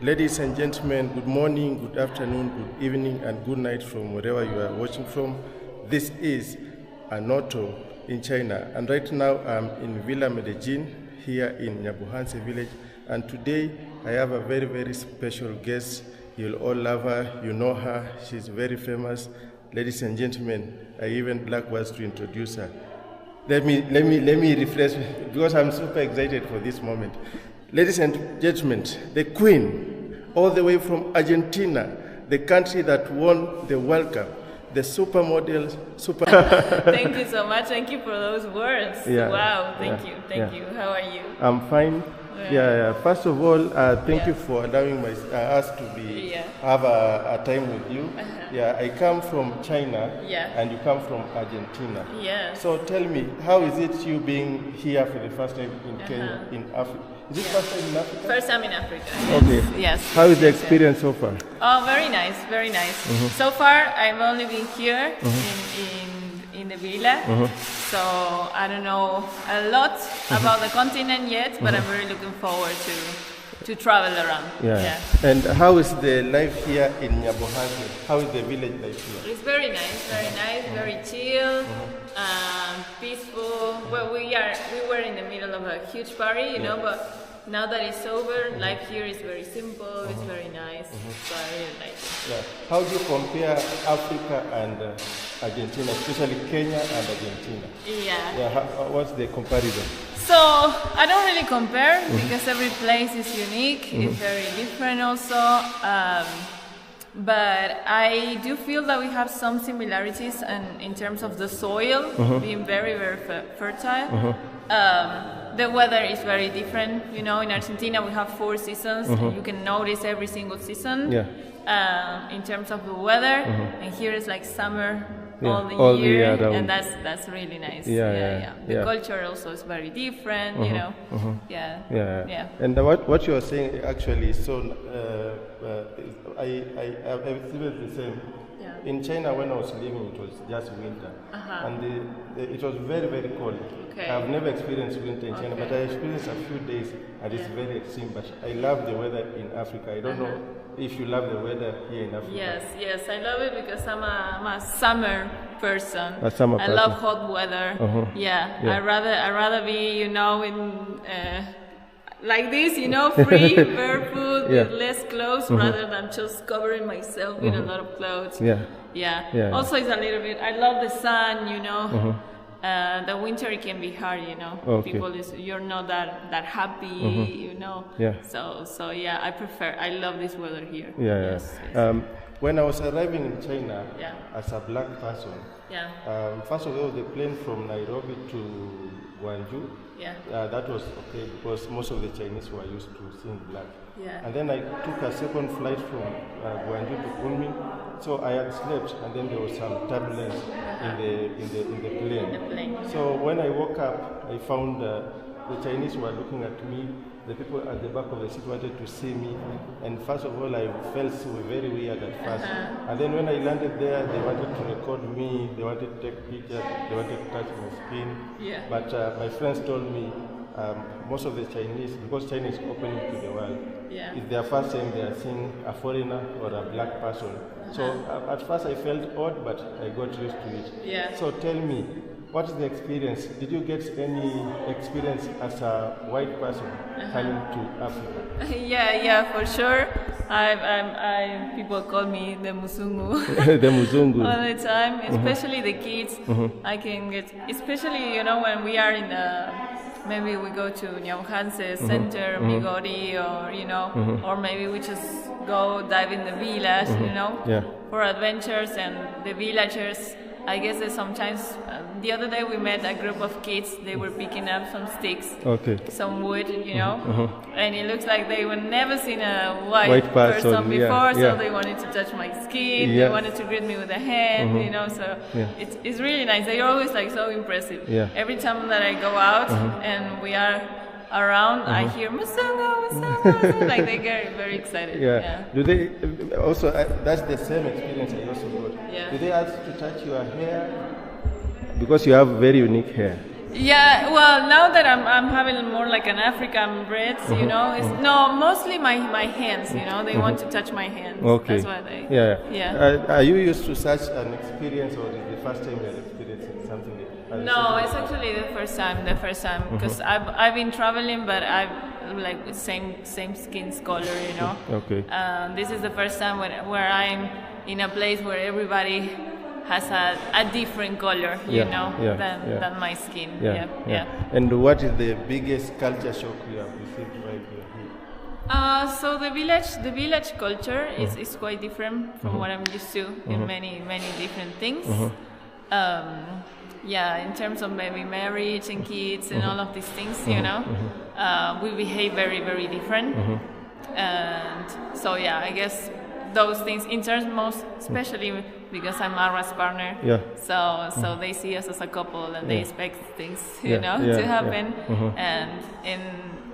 Ladies and gentlemen, good morning, good afternoon, good evening, and good night from wherever you are watching from. This is ANOTO in China, and right now I'm in Villa Medellin here in Nyabuhanse village, and today I have a very, very special guest. You'll all love her, you know her, she's very famous. Ladies and gentlemen, I even black words to introduce her. Let me refresh because I'm super excited for this moment. Ladies and gentlemen, the Queen, all the way from Argentina, the country that won the World Cup, the supermodel, Thank you so much. Thank you for those words. Yeah, wow, thank yeah. you. How are you? I'm fine. Yeah. First of all, thank you for allowing us to have a time with you. Yeah, I come from China, and you come from Argentina. Yeah. So tell me, how is it you being here for the first time in Kenya, in Africa? Is it first time in Africa? First time in Africa. Okay. Yes. How is the experience so far? Oh, very nice, very nice. So far, I've only been here in the villa, so I don't know a lot about the continent yet, but I'm very looking forward to travel around. Yeah. And how is the life here in Nyabuhanse? How is the village life here? It's very nice, very chill, peaceful. Well, we were in the middle of a huge party, you know, but now that it's over, life here is very simple, it's very nice, so I really like it. Yeah. How do you compare Africa and Argentina, especially Kenya and Argentina? Yeah. What's the comparison? So I don't really compare because every place is unique, it's very different also. But I do feel that we have some similarities in terms of the soil being very, very fertile. The weather is very different. You know, in Argentina we have 4 seasons, and you can notice every single season in terms of the weather. And here is like summer all the year, and that's really nice. The culture also is very different. You know. Yeah. And what you are saying actually is so. I experienced the same. In China, when I was living, it was just winter, and it was very, very cold. I've never experienced winter in China, but I experienced a few days, and it's very extreme. But I love the weather in Africa. I don't know if you love the weather here in Africa. Yes, I love it because I'm a summer person. I love hot weather. I'd rather be, you know, in like this, you know, free, barefoot, with less clothes, rather than just covering myself with a lot of clothes. Also, it's a little bit. I love the sun, you know. The winter it can be hard, you know. You're not that happy, you know. So I love this weather here. Yes. When I was arriving in China as a black person, first of all, the plane from Nairobi to Guangzhou. That was okay because most of the Chinese were used to seeing black. And then I took a second flight from Guangzhou to Kunming. So I had slept, and then there was some turbulence in the plane. So when I woke up, I found the Chinese were looking at me. The people at the back of the seat wanted to see me, and first of all, I felt very weird at first. And then when I landed there, they wanted to record me, they wanted to take pictures, they wanted to touch my skin. But my friends told me most of the Chinese, because China is opening to the world, it's their first time they are seeing a foreigner or a black person. So at first I felt odd, but I got used to it. So tell me, what is the experience? Did you get any experience as a white person coming to Africa? Yeah, for sure. People call me the Muzungu. The Muzungu. All the time, especially the kids. I can get, especially, you know, when we are in maybe we go to Nyabuhanse Center, Migori, or, you know, or maybe we just go dive in the village, you know, for adventures, and the villagers, I guess that sometimes, the other day we met a group of kids, they were picking up some sticks, some wood, you know, and it looks like they were never seen a white person before, so they wanted to touch my skin, they wanted to greet me with a hand, you know, so it's really nice. They're always like so impressive. Every time that I go out and we are around, I hear Muzungu, like they get very excited. Do they also, that's the same experience I also got. Do they ask to touch your hair? Because you have very unique hair. Yeah, well, now that I'm having more like an African breads, you know, no, mostly my hands, you know, they want to touch my hands. Okay. That's why they. Yeah. Are you used to such an experience, or is it the first time you're experiencing something? No, it's actually the first time. Because I've been traveling, but I've like with same skin color, you know. Okay. This is the first time where I'm in a place where everybody has a different color, you know, than my skin. Yeah. And what is the biggest culture shock you have received while you're here? So the village culture is quite different from what I'm used to in many different things. In terms of maybe marriage and kids and all of these things, you know, we behave very, very different. And so I guess those things in terms most, especially because I'm Marwa's partner. So they see us as a couple and they expect things, you know, to happen. And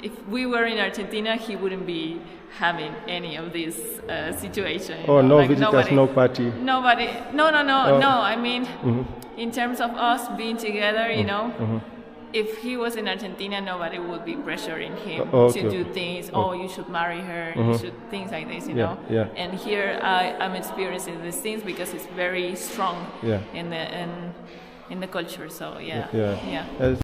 if we were in Argentina, he wouldn't be having any of this situation. Oh, no, like visitors, no party. Nobody. No. I mean, in terms of us being together, you know, if he was in Argentina, nobody would be pressuring him to do things. Oh, you should marry her. You should things like this, you know. And here I'm experiencing these things because it's very strong in the culture. So yeah.